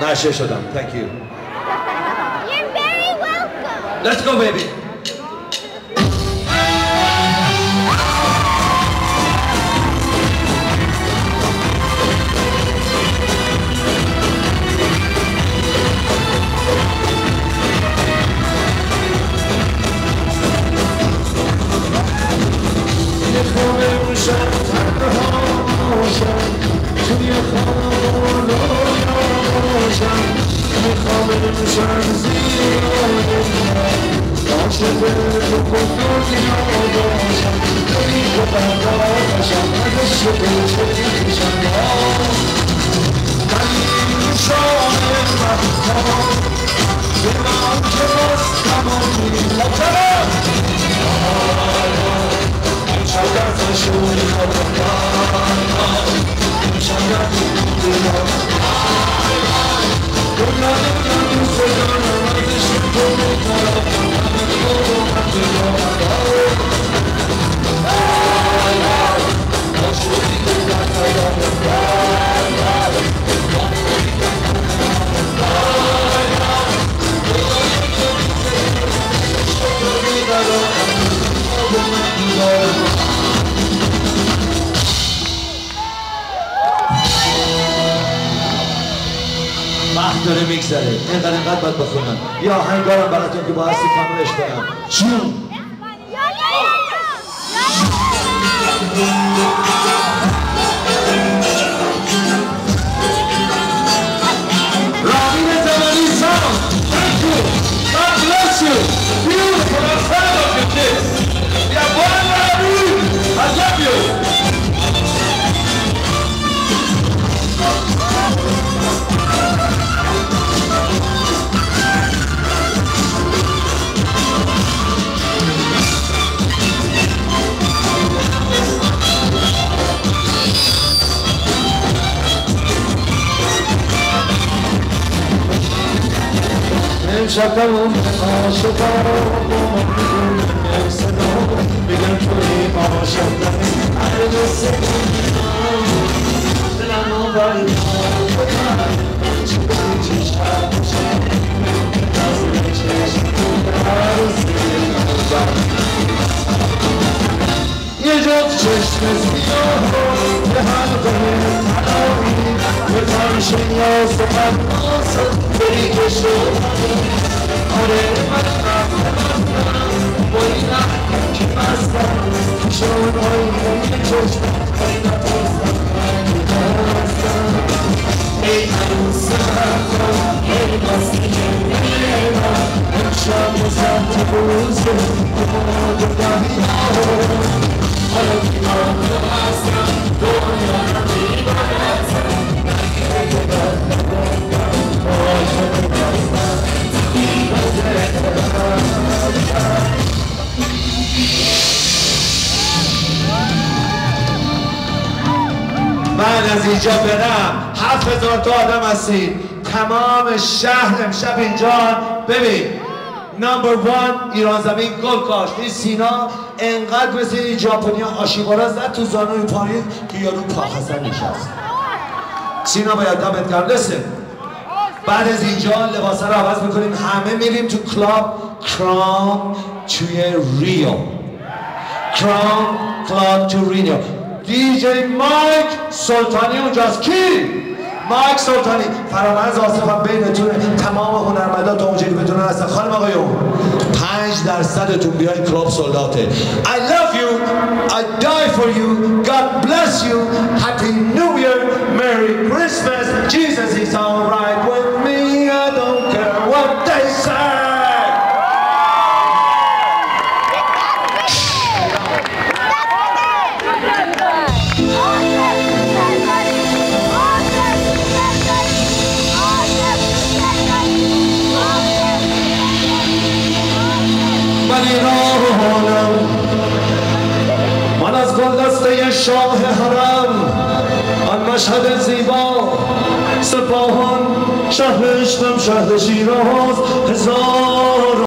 نشه شدم. Thank you. You're very welcome. Let's go baby. وقت داره میگذره، اینقدر باید بخونم. یا آهنگارم براتون که با هستی کاملش کنم. جون رامین زمانی سام. Thank you. God bless you. Beautiful. I'm proud of you kids. Yeah, boy, I love you. امشب تموم عاشقا با ما میگونه صدا میگن توی عاشقی عرض سکنم دلم رو باید چه بایی چشم یه جد چشم سیاه به حلقه تلاقی به تنشن یا سفر آسد بری که شد آره من رفتم با این نحن که بستم شد آینه چشم آینه نتوستم بستم ای عروسم ای بستی من امشب مزد بوزه بماد دهی حالا بیمان بستم دنیا نمی بستم نگیره من از اینجا برم 7000 تا آدم هستید تمام شهر امشب اینجا ببین نمبر 1 ایران زمین گل کاشت. این سینا انقدر مثل این ژاپنیا آشیبارا زد تو زانوی پایین که یارو پاخصن نشست. سینا باید دمت گرم. لسن بعد از اینجا لباسا رو عوض میکنیم همه میریم تو کلاب کرام توی ریو. کرام کلاب تو ریو. دیجی مایک سلطانی اونجاست. کی؟ مایک سلطانی. فرامرز آصفم بینتونه. تمام هنرمندان تا اونجایی بتونن هستن. خانم آقایون 5% بیاین کلاب سولداته. I love you. I die for you. God bless you. Happy New Year. Merry Christmas. Jesus is alright with me. I don't care what they say. من از گلدسته شاه حرم آن مشهد زیبا سپاهان شهر عشقم شهر شیراز هزار